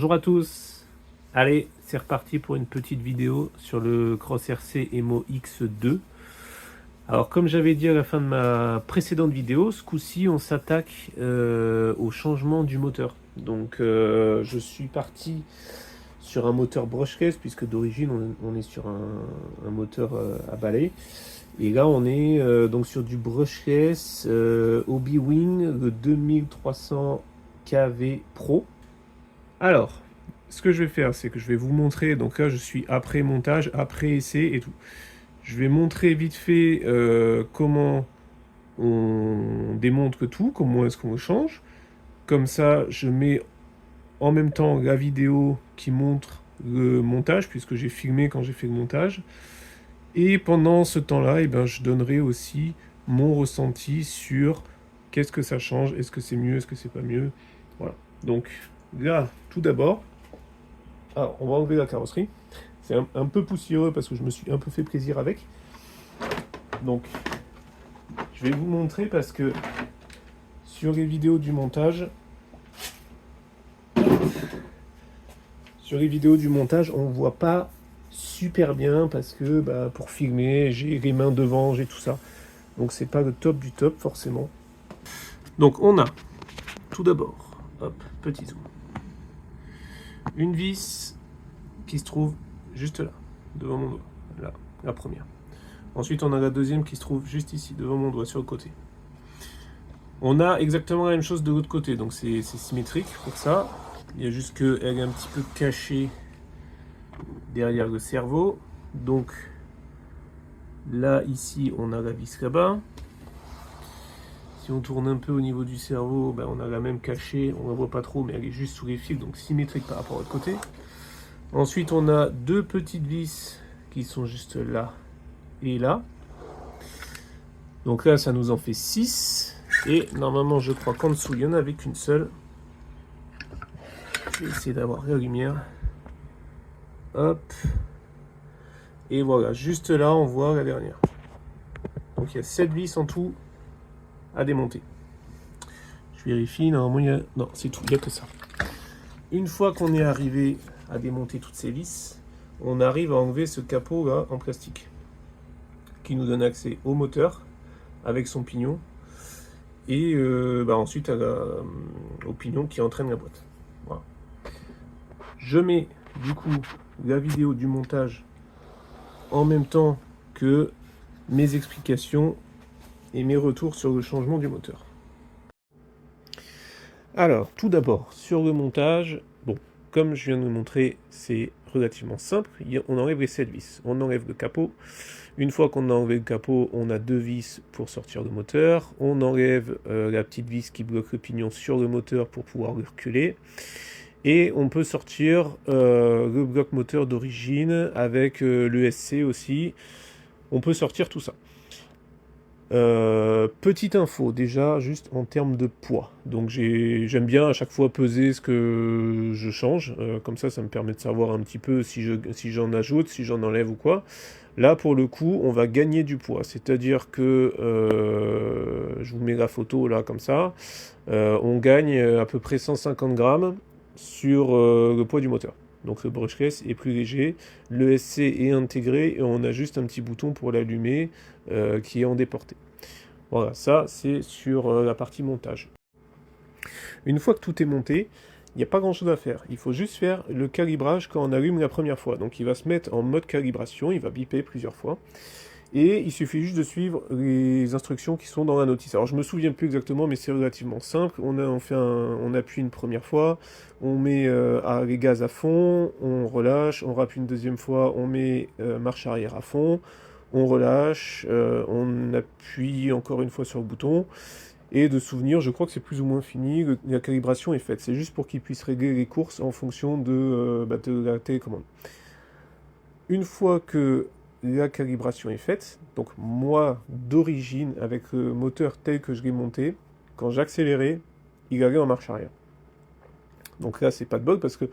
Bonjour à tous. Allez, c'est reparti pour une petite vidéo sur le Cross RC Emo X2. Alors comme j'avais dit à la fin de ma précédente vidéo, ce coup-ci on s'attaque au changement du moteur. Donc je suis parti sur un moteur brushless puisque d'origine on est sur un moteur à balai. Et là on est donc sur du brushless Hobby-Wing, le 2300 kV Pro. Alors, ce que je vais faire, c'est que je vais vous montrer, donc là je suis après montage, après essai et tout. Je vais montrer vite fait comment on démonte tout, comment est-ce qu'on le change. Comme ça, je mets en même temps la vidéo qui montre le montage, puisque j'ai filmé quand j'ai fait le montage. Et pendant ce temps-là, je donnerai aussi mon ressenti sur qu'est-ce que ça change, est-ce que c'est mieux, est-ce que c'est pas mieux. Voilà. Donc là, tout d'abord, on va enlever la carrosserie. C'est un peu poussiéreux parce que je me suis un peu fait plaisir avec. Donc, je vais vous montrer parce que sur les vidéos du montage, on voit pas super bien parce que pour filmer, j'ai les mains devant, j'ai tout ça. Donc c'est pas le top du top forcément. Donc on a tout d'abord, hop, petit zoom, une vis qui se trouve juste là, devant mon doigt, là, la première. Ensuite on a la deuxième qui se trouve juste ici, devant mon doigt, sur le côté. On a exactement la même chose de l'autre côté, donc c'est symétrique pour ça. Il y a juste qu'elle est un petit peu cachée derrière le cerveau. Donc là, ici, on a la vis là-bas. Si on tourne un peu au niveau du cerveau, on a la même cachée. On ne la voit pas trop, mais elle est juste sous les fils, donc symétrique par rapport à l'autre côté. Ensuite, on a deux petites vis qui sont juste là et là. Donc là, ça nous en fait 6. Et normalement, je crois qu'en dessous, il n'y en avait qu'une seule. Je vais essayer d'avoir la lumière. Hop. Et voilà, juste là, on voit la dernière. Donc il y a 7 vis en tout à démonter. Je vérifie, normalement il y a... Non, c'est tout, il n'y a que ça. Une fois qu'on est arrivé à démonter toutes ces vis, on arrive à enlever ce capot là en plastique qui nous donne accès au moteur avec son pignon et ensuite au pignon qui entraîne la boîte. Voilà. Je mets du coup la vidéo du montage en même temps que mes explications et mes retours sur le changement du moteur. Alors, tout d'abord, sur le montage, comme je viens de vous montrer, c'est relativement simple. On enlève les 7 vis. On enlève le capot. Une fois qu'on a enlevé le capot, on a 2 vis pour sortir le moteur. On enlève la petite vis qui bloque le pignon sur le moteur pour pouvoir le reculer. Et on peut sortir le bloc moteur d'origine avec l'ESC aussi. On peut sortir tout ça. Petite info déjà juste en termes de poids, donc j'aime bien à chaque fois peser ce que je change, comme ça me permet de savoir un petit peu si j'en ajoute, si j'en enlève ou quoi. Là pour le coup on va gagner du poids, c'est à dire que je vous mets la photo là comme ça, on gagne à peu près 150 grammes sur le poids du moteur. Donc le brushless est plus léger, le SC est intégré et on a juste un petit bouton pour l'allumer qui est en déporté. Voilà, ça c'est sur la partie montage. Une fois que tout est monté, il n'y a pas grand chose à faire. Il faut juste faire le calibrage quand on allume la première fois. Donc il va se mettre en mode calibration, il va biper plusieurs fois. Et il suffit juste de suivre les instructions qui sont dans la notice. Alors je me souviens plus exactement, mais c'est relativement simple. On appuie une première fois, on met les gaz à fond, on relâche, on rappuie une deuxième fois, on met marche arrière à fond, on relâche, on appuie encore une fois sur le bouton. Et de souvenir, je crois que c'est plus ou moins fini, la calibration est faite. C'est juste pour qu'il puisse régler les courses en fonction de la télécommande. Une fois que la calibration est faite, donc moi d'origine avec le moteur tel que je l'ai monté, quand j'accélérais, il allait en marche arrière. Donc là c'est pas de bug parce que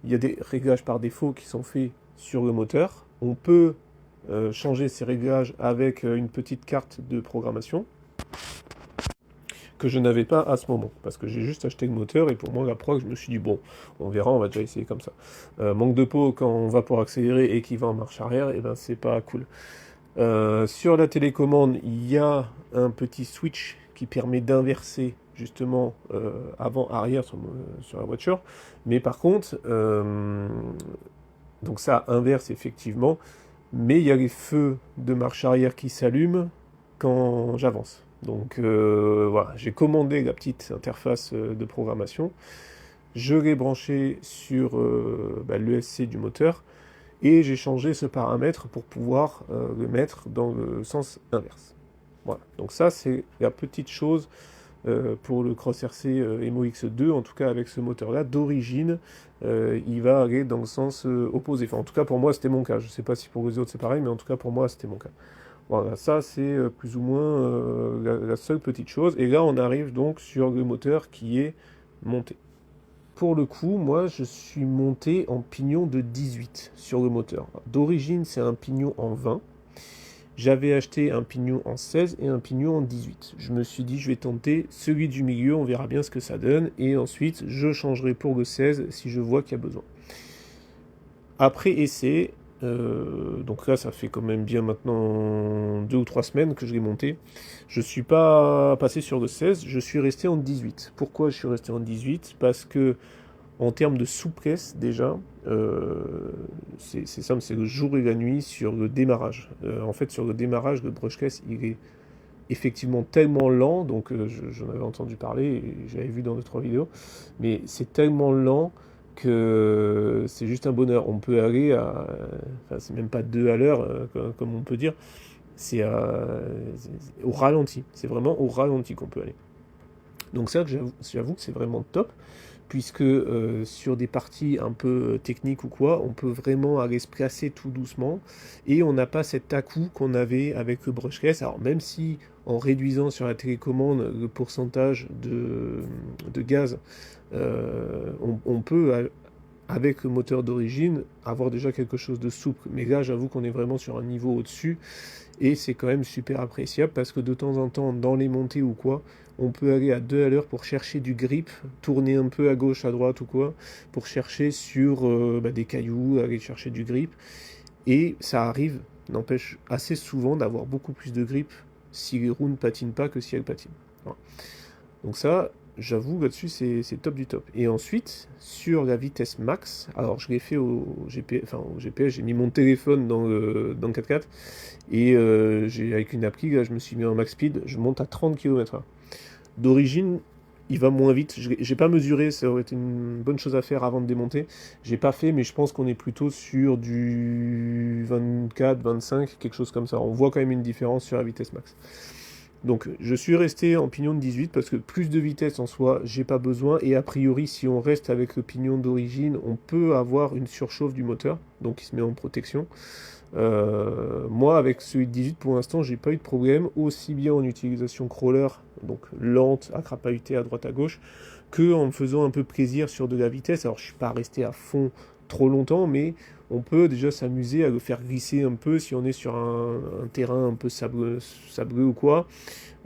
il y a des réglages par défaut qui sont faits sur le moteur. On peut changer ces réglages avec une petite carte de programmation. que je n'avais pas à ce moment, parce que j'ai juste acheté le moteur, et pour moi, la proc, je me suis dit, bon, on verra, on va déjà essayer comme ça. Manque de peau quand on va pour accélérer et qu'il va en marche arrière, et ben c'est pas cool. Sur la télécommande, il y a un petit switch qui permet d'inverser justement avant-arrière sur la voiture, mais par contre, donc ça inverse effectivement, mais il y a les feux de marche arrière qui s'allument quand j'avance. Donc voilà, j'ai commandé la petite interface de programmation, je l'ai branché sur l'ESC du moteur, et j'ai changé ce paramètre pour pouvoir le mettre dans le sens inverse. Voilà, donc ça c'est la petite chose pour le Cross RC Emo X2, en tout cas avec ce moteur-là, d'origine, il va aller dans le sens opposé. Enfin, en tout cas pour moi c'était mon cas, je ne sais pas si pour les autres c'est pareil, mais en tout cas pour moi c'était mon cas. Voilà, ça c'est plus ou moins la seule petite chose. Et là on arrive donc sur le moteur qui est monté. Pour le coup, moi, je suis monté en pignon de 18 sur le moteur. D'origine, c'est un pignon en 20. J'avais acheté un pignon en 16 et un pignon en 18. Je me suis dit, je vais tenter celui du milieu, on verra bien ce que ça donne. Et ensuite, je changerai pour le 16 si je vois qu'il y a besoin. Après essai, donc là, ça fait quand même bien maintenant 2 ou 3 semaines que je l'ai monté. Je ne suis pas passé sur le 16, je suis resté en 18. Pourquoi je suis resté en 18? Parce que en termes de souplesse, déjà, c'est simple, c'est le jour et la nuit sur le démarrage. En fait, sur le démarrage, le brushless, il est effectivement tellement lent, donc j'en avais entendu parler, et j'avais vu dans 2-3 vidéos, mais c'est tellement lent que c'est juste un bonheur. On peut aller à, enfin c'est même pas 2 à l'heure, comme on peut dire, c'est au ralenti, c'est vraiment au ralenti qu'on peut aller. Donc ça, j'avoue que c'est vraiment top, puisque sur des parties un peu techniques ou quoi, on peut vraiment aller se placer tout doucement, et on n'a pas cet à-coup qu'on avait avec le brushless. Alors même si en réduisant sur la télécommande le pourcentage de gaz, on peut, avec le moteur d'origine, avoir déjà quelque chose de souple. Mais là, j'avoue qu'on est vraiment sur un niveau au-dessus, et c'est quand même super appréciable, parce que de temps en temps, dans les montées ou quoi, on peut aller à 2 à l'heure pour chercher du grip, tourner un peu à gauche, à droite ou quoi, pour chercher sur des cailloux, aller chercher du grip. Et ça arrive, n'empêche, assez souvent d'avoir beaucoup plus de grip si les roues ne patinent pas que si elles patinent. Voilà. Donc ça, j'avoue, là-dessus, c'est top du top. Et ensuite, sur la vitesse max, alors je l'ai fait au GPS, j'ai mis mon téléphone dans le 4x4, et avec une appli, là, je me suis mis en max speed, je monte à 30 km/h. D'origine, il va moins vite. J'ai pas mesuré, ça aurait été une bonne chose à faire avant de démonter. J'ai pas fait, mais je pense qu'on est plutôt sur du 24, 25, quelque chose comme ça. On voit quand même une différence sur la vitesse max. Donc je suis resté en pignon de 18 parce que plus de vitesse en soi, j'ai pas besoin. Et a priori, si on reste avec le pignon d'origine, on peut avoir une surchauffe du moteur, donc il se met en protection. Moi, avec celui de 18, pour l'instant, j'ai pas eu de problème, aussi bien en utilisation crawler, donc lente, à crapahuter à droite à gauche, que en me faisant un peu plaisir sur de la vitesse. Alors, je suis pas resté à fond trop longtemps, mais on peut déjà s'amuser à le faire glisser un peu si on est sur un terrain un peu sableux ou quoi.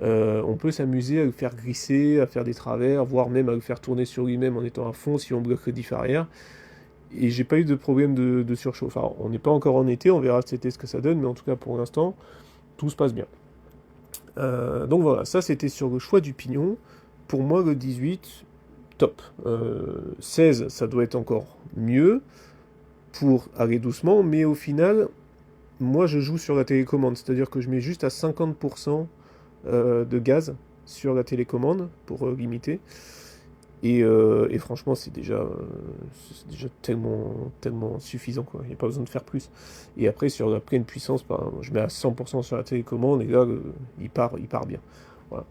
On peut s'amuser à le faire glisser, à faire des travers, voire même à le faire tourner sur lui-même en étant à fond si on bloque le diff arrière. Et j'ai pas eu de problème de surchauffe. Alors, on n'est pas encore en été, on verra cet été ce que ça donne, mais en tout cas pour l'instant, tout se passe bien. Donc voilà, ça c'était sur le choix du pignon. Pour moi, le 18, top. 16, ça doit être encore mieux pour aller doucement, mais au final, moi je joue sur la télécommande, c'est-à-dire que je mets juste à 50% de gaz sur la télécommande pour limiter. Et franchement, c'est déjà tellement suffisant, quoi. Il n'y a pas besoin de faire plus. Et après, sur la pleine puissance, je mets à 100% sur la télécommande, et là, il part bien. Voilà.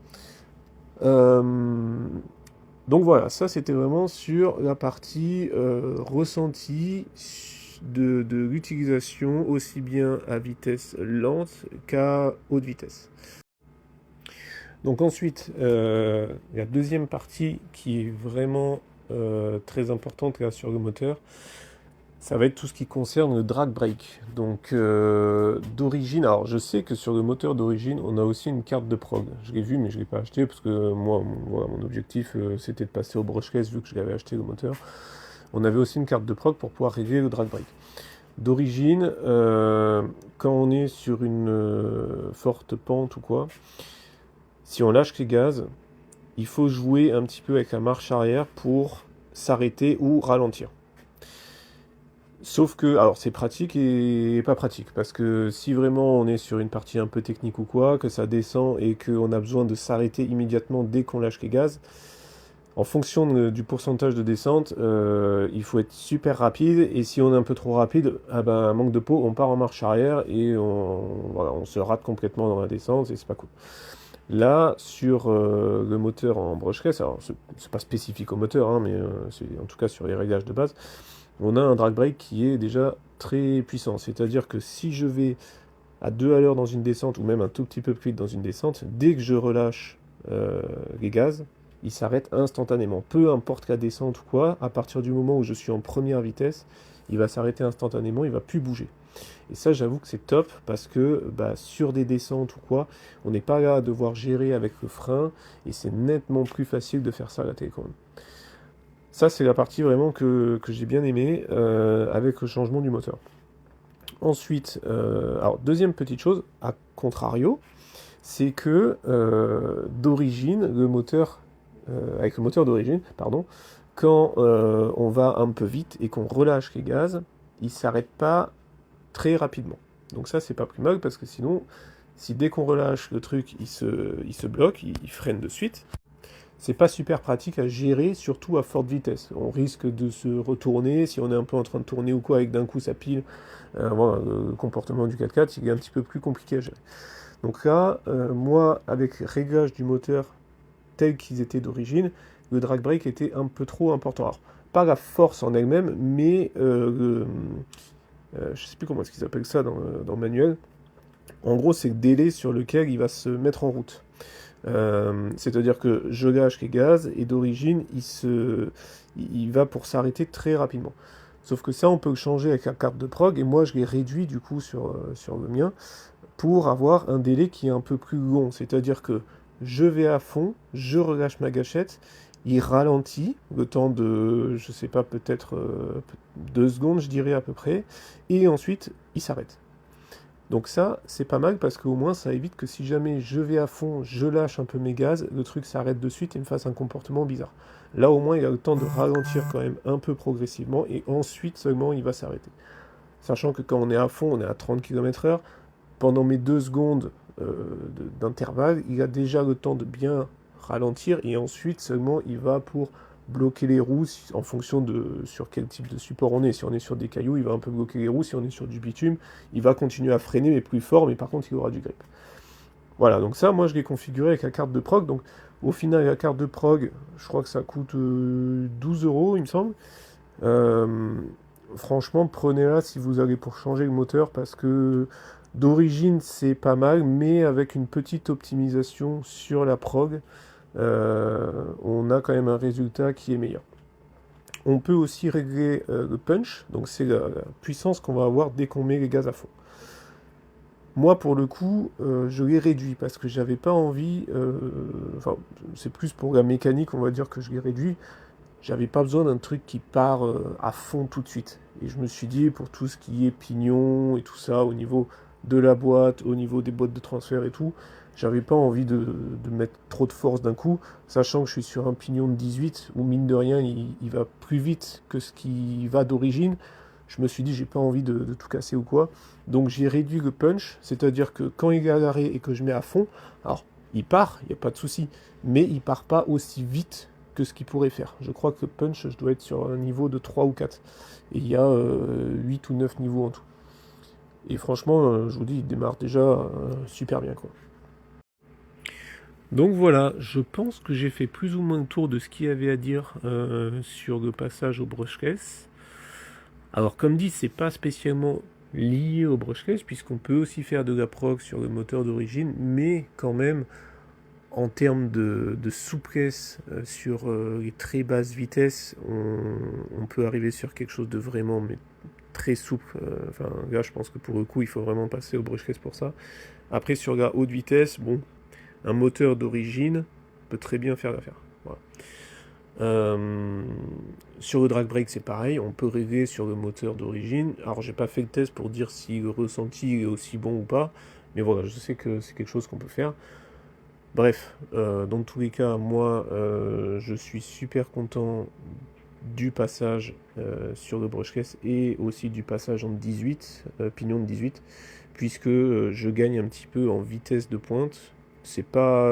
Donc voilà, ça c'était vraiment sur la partie ressenti de l'utilisation, aussi bien à vitesse lente qu'à haute vitesse. Donc ensuite, la deuxième partie qui est vraiment très importante là, sur le moteur, Ça va être tout ce qui concerne le drag brake. Donc d'origine, alors je sais que sur le moteur d'origine, on a aussi une carte de prog. Je l'ai vu, mais je ne l'ai pas acheté parce que moi, voilà, mon objectif, c'était de passer au brushless vu que je l'avais acheté le moteur. On avait aussi une carte de prog pour pouvoir régler le drag brake. D'origine, quand on est sur une forte pente ou quoi, si on lâche les gaz, il faut jouer un petit peu avec la marche arrière pour s'arrêter ou ralentir. Sauf que, alors c'est pratique et pas pratique, parce que si vraiment on est sur une partie un peu technique ou quoi, que ça descend et qu'on a besoin de s'arrêter immédiatement dès qu'on lâche les gaz, en fonction du pourcentage de descente, il faut être super rapide, et si on est un peu trop rapide, ah ben, manque de peau, on part en marche arrière et voilà, on se rate complètement dans la descente et c'est pas cool. Là, sur le moteur en brushless, alors c'est pas spécifique au moteur, hein, mais c'est en tout cas sur les réglages de base, on a un drag brake qui est déjà très puissant. C'est-à-dire que si je vais à 2 à l'heure dans une descente, ou même un tout petit peu plus vite dans une descente, dès que je relâche les gaz, il s'arrête instantanément. Peu importe la descente ou quoi, à partir du moment où je suis en première vitesse, il va s'arrêter instantanément, il va plus bouger. Et ça, j'avoue que c'est top parce que bah, sur des descentes ou quoi, on n'est pas là à devoir gérer avec le frein et c'est nettement plus facile de faire ça à la télécommande. Ça, c'est la partie vraiment que j'ai bien aimé avec le changement du moteur. Ensuite, alors deuxième petite chose, à contrario, c'est que d'origine, le moteur, avec le moteur d'origine, pardon, quand on va un peu vite et qu'on relâche les gaz, il ne s'arrête pas très rapidement. Donc ça, c'est pas plus mal parce que sinon, si dès qu'on relâche le truc, il se bloque, il freine de suite, c'est pas super pratique à gérer, surtout à forte vitesse. On risque de se retourner, si on est un peu en train de tourner ou quoi, avec d'un coup ça pile. Voilà, le comportement du 4x4, il est un petit peu plus compliqué à gérer. Donc là, moi, avec réglage du moteur tels qu'ils étaient d'origine, le drag brake était un peu trop important. Alors, pas la force en elle-même, mais je sais plus comment est-ce qu'ils appellent ça dans le manuel. En gros, c'est le délai sur lequel il va se mettre en route. C'est-à-dire que je lâche les gaz et d'origine il va pour s'arrêter très rapidement. Sauf que ça on peut le changer avec la carte de prog et moi je l'ai réduit du coup sur le mien pour avoir un délai qui est un peu plus long. C'est-à-dire que je vais à fond, je relâche ma gâchette, il ralentit le temps de, je sais pas, peut-être 2 secondes je dirais à peu près, et ensuite il s'arrête. Donc ça, c'est pas mal parce qu'au moins ça évite que si jamais je vais à fond, je lâche un peu mes gaz, le truc s'arrête de suite et me fasse un comportement bizarre. Là au moins il a le temps de ralentir quand même un peu progressivement et ensuite seulement il va s'arrêter. Sachant que quand on est à fond, on est à 30 km/h, pendant mes 2 secondes d'intervalle, il a déjà le temps de bien ralentir et ensuite seulement il va pour bloquer les roues en fonction de sur quel type de support on est. Si on est sur des cailloux, il va un peu bloquer les roues. Si on est sur du bitume, il va continuer à freiner mais plus fort, mais par contre il aura du grip. Voilà, donc ça, moi je l'ai configuré avec la carte de prog. Donc au final, la carte de prog, je crois que ça coûte 12 euros, il me semble. Franchement, prenez-la si vous allez pour changer le moteur parce que d'origine c'est pas mal, mais avec une petite optimisation sur la prog, on a quand même un résultat qui est meilleur. On peut aussi régler le punch, donc c'est la puissance qu'on va avoir dès qu'on met les gaz à fond. Moi, pour le coup, je l'ai réduit parce que j'avais pas envie. Enfin, c'est plus pour la mécanique, on va dire que je l'ai réduit. J'avais pas besoin d'un truc qui part à fond tout de suite. Et je me suis dit, pour tout ce qui est pignon et tout ça, au niveau de la boîte, au niveau des boîtes de transfert et tout, j'avais pas envie de mettre trop de force d'un coup, sachant que je suis sur un pignon de 18, où mine de rien, il va plus vite que ce qui va d'origine. Je me suis dit, j'ai pas envie de tout casser ou quoi. Donc j'ai réduit le punch, c'est-à-dire que quand il est à l'arrêt et que je mets à fond, alors il part, il n'y a pas de souci, mais il part pas aussi vite que ce qu'il pourrait faire. Je crois que punch, je dois être sur un niveau de 3 ou 4. Et il y a 8 ou 9 niveaux en tout. Et franchement, je vous dis, il démarre déjà super bien, quoi. Donc voilà, je pense que j'ai fait plus ou moins le tour de ce qu'il y avait à dire sur le passage au brushless. Alors comme dit, c'est pas spécialement lié au brushless, puisqu'on peut aussi faire de la prog sur le moteur d'origine, mais quand même, En termes de souplesse sur les très basses vitesses, on peut arriver sur quelque chose de vraiment mais très souple. Enfin, là, je pense que pour le coup, il faut vraiment passer au brushless pour ça. Après, sur la haute vitesse, bon, un moteur d'origine peut très bien faire l'affaire. Voilà. Sur le drag brake, c'est pareil, on peut rêver sur le moteur d'origine. Alors, j'ai pas fait le test pour dire si le ressenti est aussi bon ou pas, mais voilà, je sais que c'est quelque chose qu'on peut faire. Bref, dans tous les cas, moi, je suis super content du passage sur le brushless et aussi du passage en 18, pignon de 18, puisque je gagne un petit peu en vitesse de pointe. C'est pas,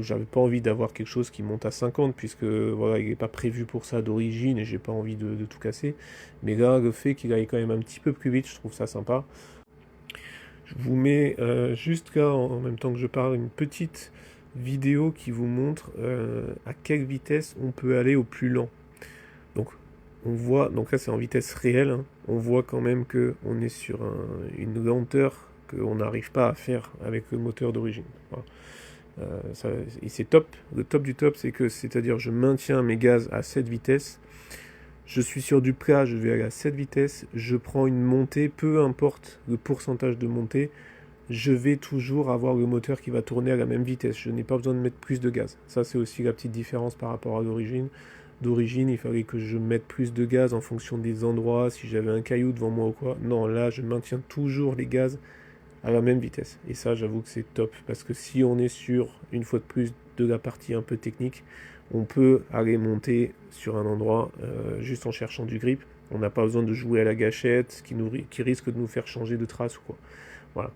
j'avais pas envie d'avoir quelque chose qui monte à 50, puisque voilà, il n'est pas prévu pour ça d'origine et j'ai pas envie de tout casser. Mais là, le fait qu'il aille quand même un petit peu plus vite, je trouve ça sympa. Je vous mets juste là, en même temps que je parle, une petite vidéo qui vous montre à quelle vitesse on peut aller au plus lent. Donc on voit, donc là c'est en vitesse réelle, hein, on voit quand même que on est sur une lenteur qu'on n'arrive pas à faire avec le moteur d'origine. Voilà. Et c'est top. Le top du top, c'est que, c'est-à-dire je maintiens mes gaz à cette vitesse. Je suis sur du plat, je vais aller à cette vitesse, je prends une montée, peu importe le pourcentage de montée, je vais toujours avoir le moteur qui va tourner à la même vitesse. Je n'ai pas besoin de mettre plus de gaz. Ça, c'est aussi la petite différence par rapport à l'origine. D'origine, il fallait que je mette plus de gaz en fonction des endroits, si j'avais un caillou devant moi ou quoi. Non, là, je maintiens toujours les gaz à la même vitesse. Et ça, j'avoue que c'est top, parce que si on est sur, une fois de plus, de la partie un peu technique, on peut aller monter sur un endroit juste en cherchant du grip. On n'a pas besoin de jouer à la gâchette, qui risque de nous faire changer de trace ou quoi. Voilà.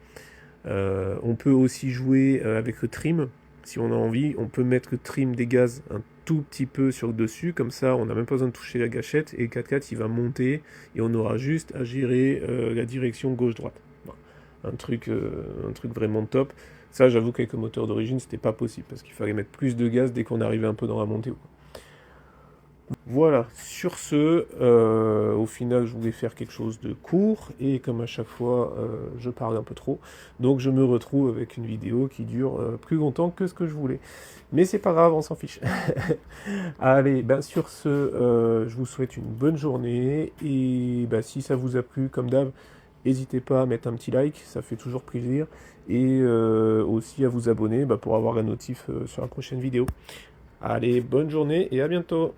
On peut aussi jouer avec le trim, si on a envie. On peut mettre le trim des gaz un tout petit peu sur le dessus, comme ça on n'a même pas besoin de toucher la gâchette, et le 4x4 il va monter, et on aura juste à gérer la direction gauche-droite. Voilà. Un truc vraiment top. Ça, j'avoue qu'avec le moteur d'origine, c'était pas possible, parce qu'il fallait mettre plus de gaz dès qu'on arrivait un peu dans la montée. Voilà, sur ce, au final, je voulais faire quelque chose de court, et comme à chaque fois, je parle un peu trop, donc je me retrouve avec une vidéo qui dure plus longtemps que ce que je voulais. Mais c'est pas grave, on s'en fiche. Allez, ben sur ce, je vous souhaite une bonne journée, et ben, si ça vous a plu, comme d'hab, n'hésitez pas à mettre un petit like, ça fait toujours plaisir, et aussi à vous abonner pour avoir la notif sur la prochaine vidéo. Allez, bonne journée, et à bientôt!